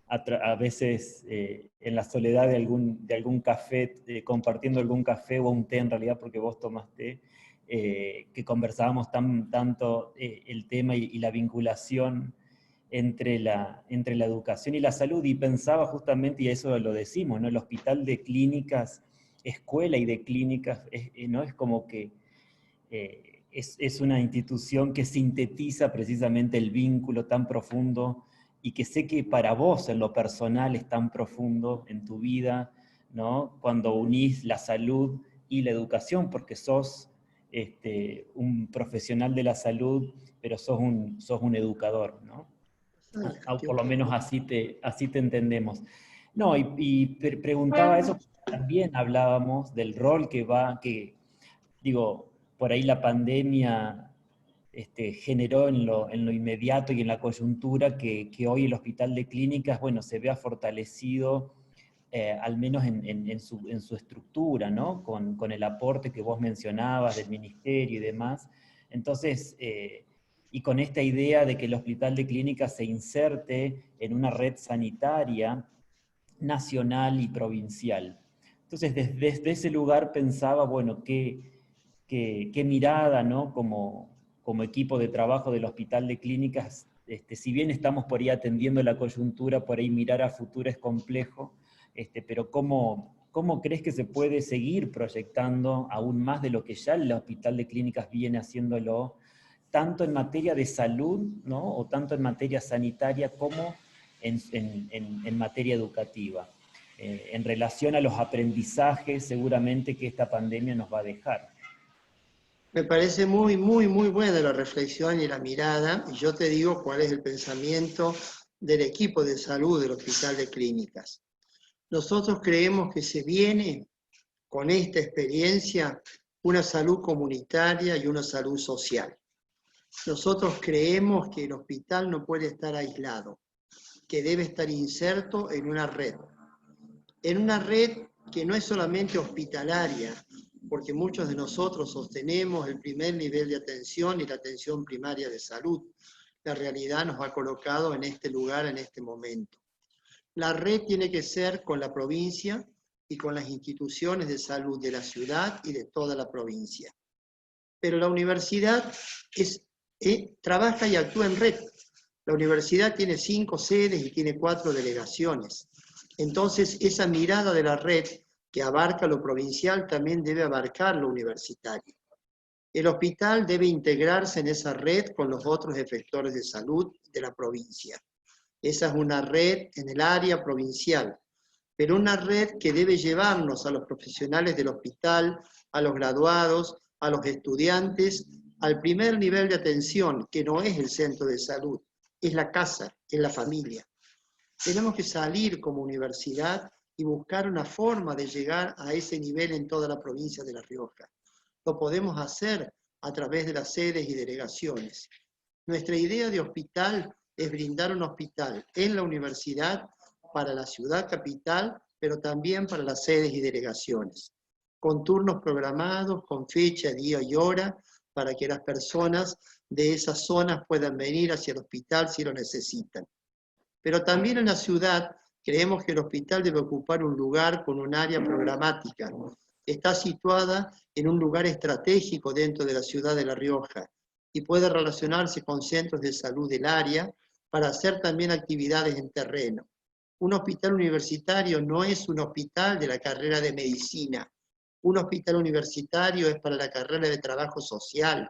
A veces en la soledad de algún café, compartiendo algún café o un té en realidad, porque vos tomás té, que conversábamos tanto el tema y la vinculación entre la educación y la salud, y pensaba justamente, y eso lo decimos, ¿no? El hospital de clínicas, escuela y de clínicas, ¿no? Es como que es una institución que sintetiza precisamente el vínculo tan profundo, y que sé que para vos en lo personal es tan profundo en tu vida, ¿no? Cuando unís la salud y la educación, porque sos un profesional de la salud, pero sos un educador, ¿no? Por lo menos así te entendemos. No, y preguntaba eso, también hablábamos del rol digo, por ahí la pandemia generó en lo inmediato y en la coyuntura que hoy el hospital de clínicas, bueno, se vea fortalecido, al menos en su estructura, ¿no? Con el aporte que vos mencionabas del ministerio y demás. Entonces, y con esta idea de que el hospital de clínicas se inserte en una red sanitaria nacional y provincial. Entonces, desde ese lugar pensaba, bueno, qué mirada, ¿no? Como equipo de trabajo del Hospital de Clínicas, si bien estamos por ahí atendiendo la coyuntura, por ahí mirar a futuro es complejo, pero ¿cómo crees que se puede seguir proyectando aún más de lo que ya el Hospital de Clínicas viene haciéndolo, tanto en materia de salud, ¿no? O tanto en materia sanitaria como en materia educativa, en relación a los aprendizajes seguramente que esta pandemia nos va a dejar? Me parece muy, muy, muy buena la reflexión y la mirada, y yo te digo cuál es el pensamiento del equipo de salud del Hospital de Clínicas. Nosotros creemos que se viene con esta experiencia una salud comunitaria y una salud social. Nosotros creemos que el hospital no puede estar aislado, que debe estar inserto en una red que no es solamente hospitalaria, porque muchos de nosotros sostenemos el primer nivel de atención y la atención primaria de salud. La realidad nos ha colocado en este lugar, en este momento. La red tiene que ser con la provincia y con las instituciones de salud de la ciudad y de toda la provincia. Pero la universidad trabaja y actúa en red. La universidad tiene 5 sedes y tiene 4 delegaciones. Entonces, esa mirada de la red que abarca lo provincial también debe abarcar lo universitario. El hospital debe integrarse en esa red con los otros efectores de salud de la provincia. Esa es una red en el área provincial, pero una red que debe llevarnos a los profesionales del hospital, a los graduados, a los estudiantes, al primer nivel de atención, que no es el centro de salud, es la casa, es la familia. Tenemos que salir como universidad y buscar una forma de llegar a ese nivel en toda la provincia de La Rioja. Lo podemos hacer a través de las sedes y delegaciones. Nuestra idea de hospital es brindar un hospital en la universidad para la ciudad capital, pero también para las sedes y delegaciones, con turnos programados, con fecha, día y hora, para que las personas de esas zonas puedan venir hacia el hospital si lo necesitan. Pero también en la ciudad creemos que el hospital debe ocupar un lugar con un área programática. Está situada en un lugar estratégico dentro de la ciudad de La Rioja y puede relacionarse con centros de salud del área para hacer también actividades en terreno. Un hospital universitario no es un hospital de la carrera de medicina. Un hospital universitario es para la carrera de trabajo social,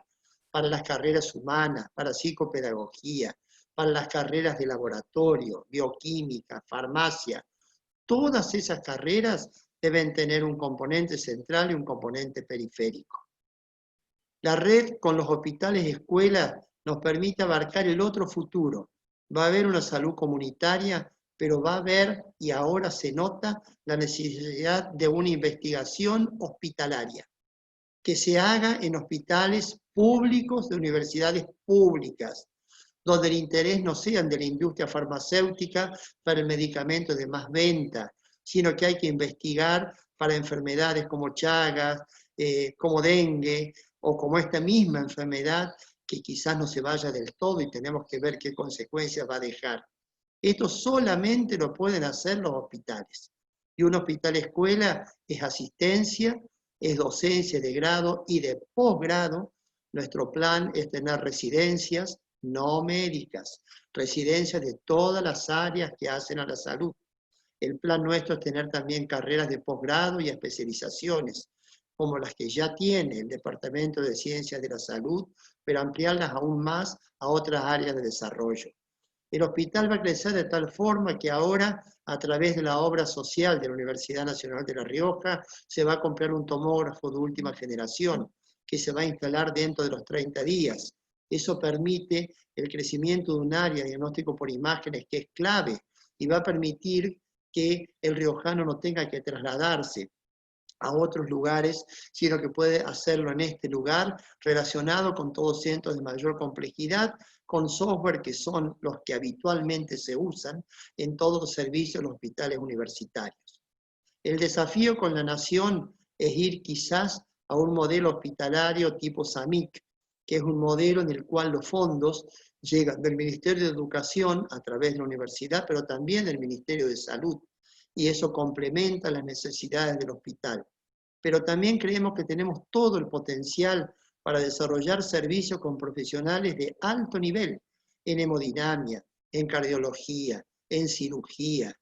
para las carreras humanas, para psicopedagogía, para las carreras de laboratorio, bioquímica, farmacia. Todas esas carreras deben tener un componente central y un componente periférico. La red con los hospitales y escuelas nos permite abarcar el otro futuro. Va a haber una salud comunitaria, pero va a haber, y ahora se nota, la necesidad de una investigación hospitalaria, que se haga en hospitales públicos de universidades públicas, donde el interés no sea de la industria farmacéutica para el medicamento de más venta, sino que hay que investigar para enfermedades como Chagas, como dengue, o como esta misma enfermedad que quizás no se vaya del todo y tenemos que ver qué consecuencias va a dejar. Esto solamente lo pueden hacer los hospitales. Y un hospital escuela es asistencia, es docencia de grado y de posgrado. Nuestro plan es tener residencias no médicas, residencias de todas las áreas que hacen a la salud. El plan nuestro es tener también carreras de posgrado y especializaciones, como las que ya tiene el Departamento de Ciencias de la Salud, pero ampliarlas aún más a otras áreas de desarrollo. El hospital va a crecer de tal forma que ahora, a través de la obra social de la Universidad Nacional de La Rioja, se va a comprar un tomógrafo de última generación, que se va a instalar dentro de los 30 días. Eso permite el crecimiento de un área de diagnóstico por imágenes que es clave y va a permitir que el riojano no tenga que trasladarse a otros lugares, sino que puede hacerlo en este lugar, relacionado con todos centros de mayor complejidad, con software que son los que habitualmente se usan en todos los servicios de los hospitales universitarios. El desafío con la nación es ir quizás a un modelo hospitalario tipo SAMIC, que es un modelo en el cual los fondos llegan del Ministerio de Educación a través de la universidad, pero también del Ministerio de Salud, y eso complementa las necesidades del hospital. Pero también creemos que tenemos todo el potencial para desarrollar servicios con profesionales de alto nivel, en hemodinamia, en cardiología, en cirugía,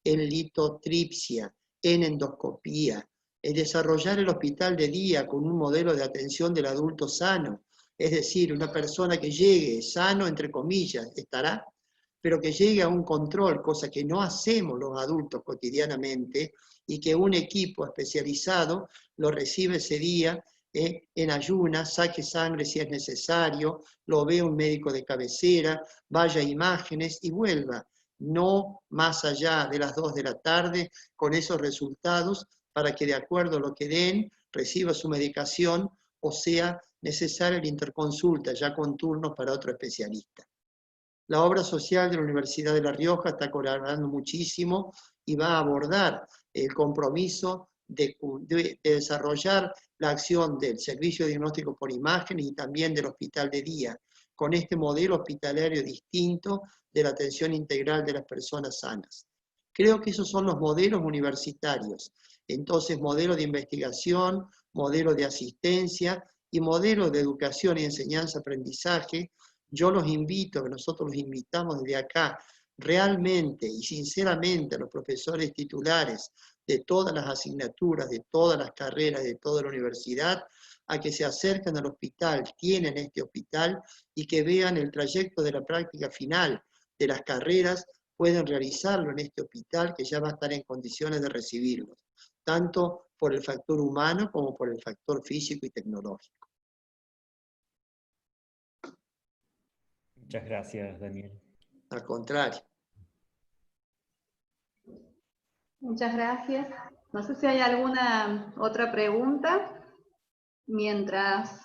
en litotripsia, en endoscopía, en desarrollar el hospital de día con un modelo de atención del adulto sano, es decir, una persona que llegue sano, entre comillas, estará, pero que llegue a un control, cosa que no hacemos los adultos cotidianamente, y que un equipo especializado lo recibe ese día en ayunas, saque sangre si es necesario, lo ve un médico de cabecera, vaya a imágenes y vuelva, no más allá de las 2 de la tarde con esos resultados, para que de acuerdo a lo que den, reciba su medicación o sea necesaria la interconsulta ya con turnos para otro especialista. La obra social de la Universidad de La Rioja está colaborando muchísimo y va a abordar el compromiso de desarrollar la acción del servicio de diagnóstico por imagen y también del hospital de día, con este modelo hospitalario distinto de la atención integral de las personas sanas. Creo que esos son los modelos universitarios. Entonces, modelo de investigación, modelo de asistencia y modelo de educación y enseñanza-aprendizaje. Yo los invito, que nosotros los invitamos desde acá, realmente y sinceramente a los profesores titulares de todas las asignaturas, de todas las carreras, de toda la universidad, a que se acerquen al hospital, tienen este hospital, y que vean el trayecto de la práctica final de las carreras, pueden realizarlo en este hospital que ya va a estar en condiciones de recibirlos, tanto por el factor humano como por el factor físico y tecnológico. Muchas gracias, Daniel. Al contrario. Muchas gracias. No sé si hay alguna otra pregunta, mientras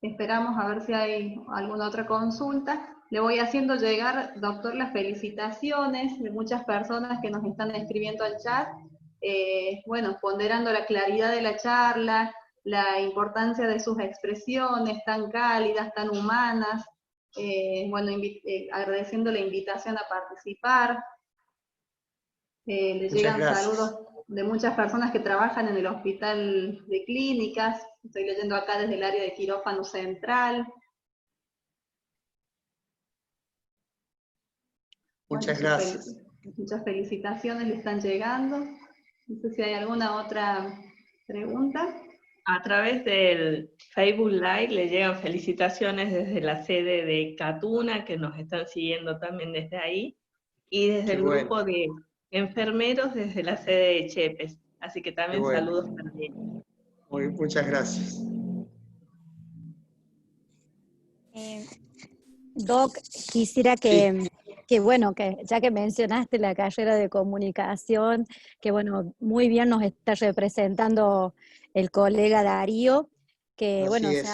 esperamos a ver si hay alguna otra consulta. Le voy haciendo llegar, doctor, las felicitaciones de muchas personas que nos están escribiendo al chat, bueno, ponderando la claridad de la charla, la importancia de sus expresiones tan cálidas, tan humanas, bueno, agradeciendo la invitación a participar. Le llegan saludos de muchas personas que trabajan en el Hospital de Clínicas. Estoy leyendo acá desde el área de quirófano central. Muchas gracias. Muchas felicitaciones le están llegando. No sé si hay alguna otra pregunta. A través del Facebook Live le llegan felicitaciones desde la sede de Catuna, que nos están siguiendo también desde ahí, y desde el grupo de enfermeros desde la sede de Chepes. Así que también saludos para ellos. Muchas gracias. Doc, quisiera que, bueno, que ya que mencionaste la carrera de comunicación, que bueno, muy bien nos está representando el colega Darío, que bueno, Así es.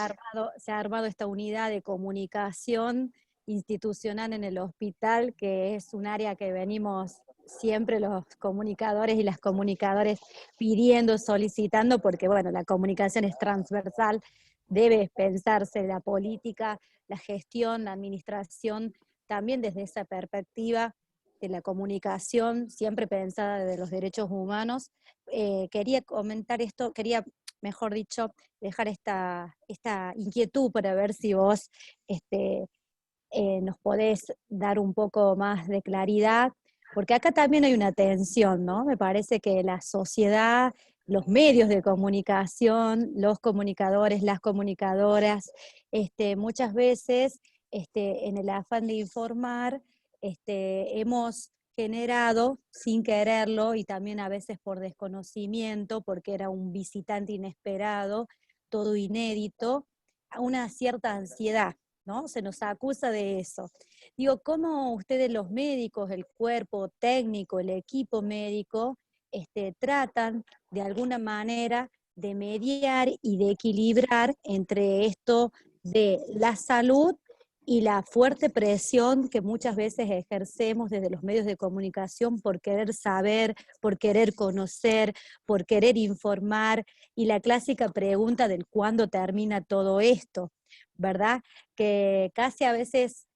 se ha armado esta unidad de comunicación institucional en el hospital, que es un área que venimos siempre los comunicadores y las comunicadoras pidiendo, solicitando, porque bueno, la comunicación es transversal, debe pensarse la política, la gestión, la administración, también desde esa perspectiva de la comunicación, siempre pensada desde los derechos humanos. Quería comentar esto, quería, mejor dicho, dejar esta inquietud para ver si vos nos podés dar un poco más de claridad, porque acá también hay una tensión, ¿no? Me parece que la sociedad, los medios de comunicación, los comunicadores, las comunicadoras, muchas veces en el afán de informar, hemos generado sin quererlo y también a veces por desconocimiento, porque era un visitante inesperado, todo inédito, a una cierta ansiedad, ¿no? Se nos acusa de eso. Digo, ¿cómo ustedes los médicos, el cuerpo técnico, el equipo médico, tratan de alguna manera de mediar y de equilibrar entre esto de la salud y la fuerte presión que muchas veces ejercemos desde los medios de comunicación por querer saber, por querer conocer, por querer informar, y la clásica pregunta del cuándo termina todo esto, ¿verdad? Que casi a veces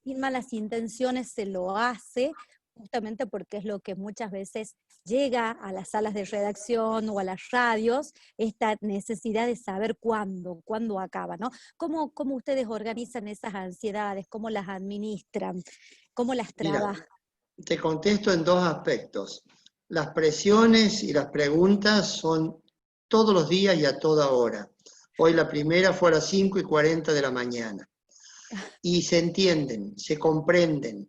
sin malas intenciones se lo hace, justamente porque es lo que muchas veces llega a las salas de redacción o a las radios, esta necesidad de saber cuándo acaba, ¿no? ¿Cómo ustedes organizan esas ansiedades? ¿Cómo las administran? ¿Cómo las Mira, trabajan? te contesto en dos aspectos. Las presiones y las preguntas son todos los días y a toda hora. Hoy la primera fue a las 5:40 de la mañana. Y se entienden, se comprenden.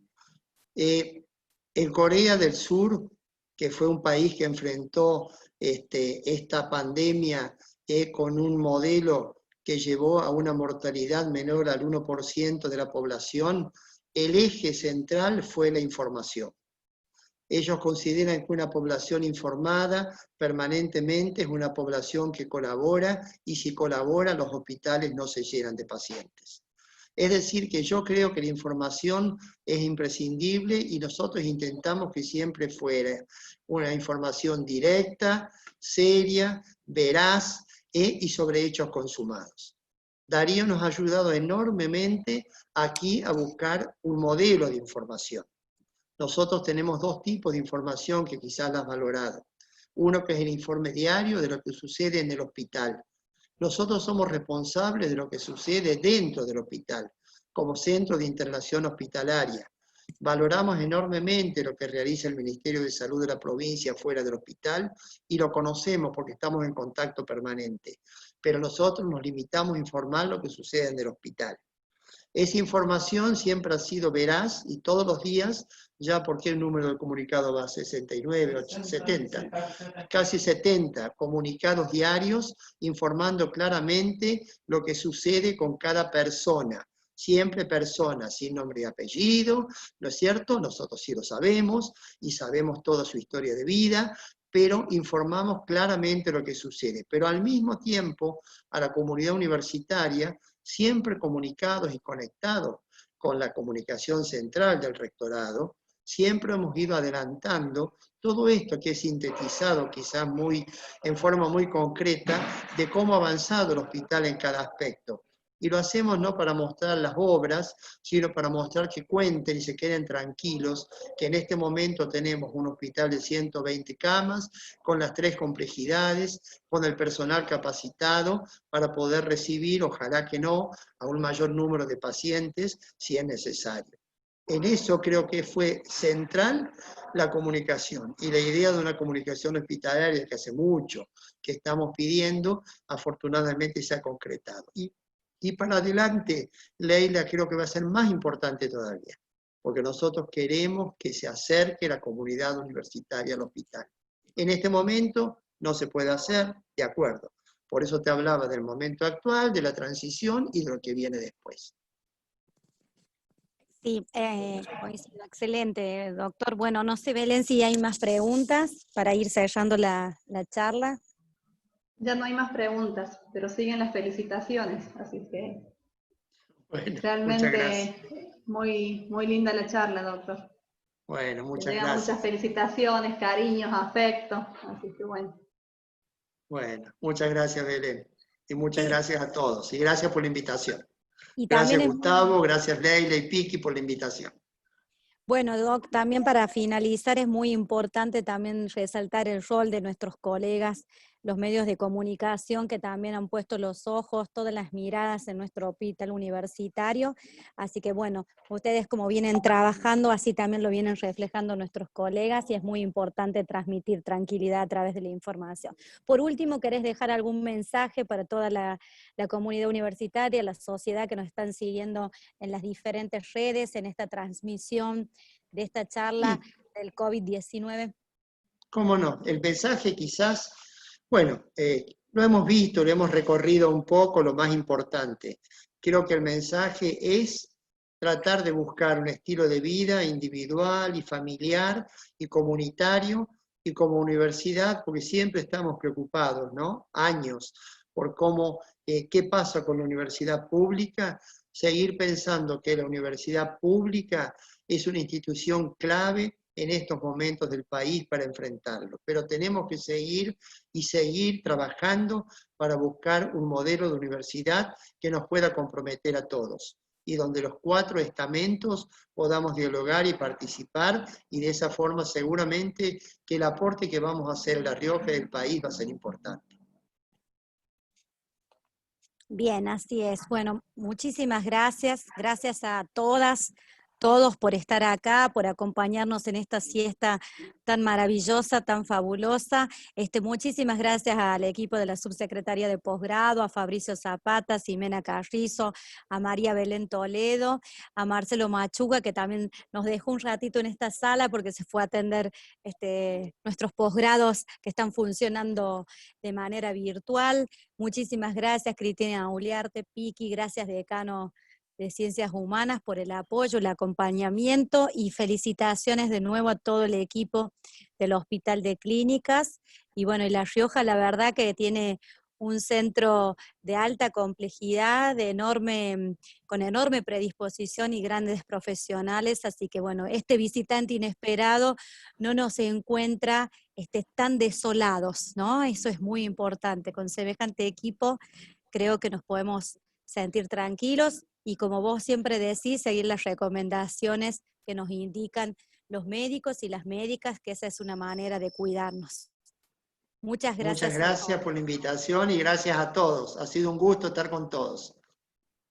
En Corea del Sur, que fue un país que enfrentó esta pandemia con un modelo que llevó a una mortalidad menor al 1% de la población, el eje central fue la información. Ellos consideran que una población informada permanentemente es una población que colabora, y si colabora, los hospitales no se llenan de pacientes. Es decir, que yo creo que la información es imprescindible y nosotros intentamos que siempre fuera una información directa, seria, veraz y sobre hechos consumados. Darío nos ha ayudado enormemente aquí a buscar un modelo de información. Nosotros tenemos dos tipos de información que quizás la has valorado. Uno que es el informe diario de lo que sucede en el hospital. Nosotros somos responsables de lo que sucede dentro del hospital, como centro de internación hospitalaria. Valoramos enormemente lo que realiza el Ministerio de Salud de la provincia fuera del hospital y lo conocemos porque estamos en contacto permanente. Pero nosotros nos limitamos a informar lo que sucede en el hospital. Esa información siempre ha sido veraz y todos los días, ya porque el número del comunicado va a 69, 70, casi 70 comunicados diarios informando claramente lo que sucede con cada persona. Siempre persona, sin nombre y apellido, ¿no es cierto? Nosotros sí lo sabemos y sabemos toda su historia de vida, pero informamos claramente lo que sucede. Pero al mismo tiempo, a la comunidad universitaria, siempre comunicados y conectados con la comunicación central del rectorado, siempre hemos ido adelantando todo esto que es sintetizado quizás en forma muy concreta de cómo ha avanzado el hospital en cada aspecto. Y lo hacemos no para mostrar las obras, sino para mostrar que cuenten y se queden tranquilos, que en este momento tenemos un hospital de 120 camas, con las 3 complejidades, con el personal capacitado para poder recibir, ojalá que no, a un mayor número de pacientes si es necesario. En eso creo que fue central la comunicación y la idea de una comunicación hospitalaria que hace mucho que estamos pidiendo, afortunadamente se ha concretado. Y para adelante, Leila, creo que va a ser más importante todavía, porque nosotros queremos que se acerque la comunidad universitaria al hospital. En este momento no se puede hacer, de acuerdo, Por eso te hablaba del momento actual, de la transición y de lo que viene después. Sí, coincido. Excelente, doctor. Bueno, no sé, Belén, si hay más preguntas para ir cerrando la charla. Ya no hay más preguntas, pero siguen las felicitaciones, así que Bueno, muchas gracias. realmente muy, muy linda la charla, doctor. Bueno, Le muchas llegan muchas gracias. felicitaciones, cariños, afectos, así que bueno. Bueno, muchas gracias, Belén. Y muchas Sí, gracias a todos. Y gracias por la invitación. y también Gracias, es muy, Gustavo. Gracias, Leila y Piki, por la invitación. bueno, Doc, también para finalizar es muy importante también resaltar el rol de nuestros colegas, los medios de comunicación que también han puesto los ojos, todas las miradas en nuestro hospital universitario. Así que bueno, ustedes como vienen trabajando, así también lo vienen reflejando nuestros colegas y es muy importante transmitir tranquilidad a través de la información. Por último, ¿querés dejar algún mensaje para toda la comunidad universitaria, la sociedad que nos están siguiendo en las diferentes redes, en esta transmisión de esta charla Sí, del COVID-19? cómo no. El mensaje quizás, bueno, lo hemos visto, lo hemos recorrido un poco, lo más importante. Creo que el mensaje es tratar de buscar un estilo de vida individual y familiar y comunitario y como universidad, porque siempre estamos preocupados, ¿no? Años por cómo, qué pasa con la universidad pública, seguir pensando que la universidad pública es una institución clave en estos momentos del país para enfrentarlo. Pero tenemos que seguir y seguir trabajando para buscar un modelo de universidad que nos pueda comprometer a todos y donde los 4 estamentos podamos dialogar y participar, y de esa forma seguramente que el aporte que vamos a hacer en La Rioja y el país va a ser importante. Bien, así es. Bueno, muchísimas gracias. Gracias a todas, todos por estar acá, por acompañarnos en esta siesta tan maravillosa, tan fabulosa. Muchísimas gracias al equipo de la Subsecretaría de Posgrado, a Fabricio Zapata, Ximena Carrizo, a María Belén Toledo, a Marcelo Machuga, que también nos dejó un ratito en esta sala porque se fue a atender nuestros posgrados que están funcionando de manera virtual. Muchísimas gracias, Cristina Uliarte, Piki, gracias, decano de Ciencias Humanas, por el apoyo, el acompañamiento, y felicitaciones de nuevo a todo el equipo del Hospital de Clínicas. Y bueno, y La Rioja, la verdad que tiene un centro de alta complejidad, con enorme predisposición y grandes profesionales, así que bueno, este visitante inesperado no nos encuentra tan desolados, ¿no? Eso es muy importante. Con semejante equipo creo que nos podemos sentir tranquilos y, como vos siempre decís, seguir las recomendaciones que nos indican los médicos y las médicas, que esa es una manera de cuidarnos. Muchas Muchas gracias a gracias todos. por la invitación y gracias a todos. Ha sido un gusto estar con todos.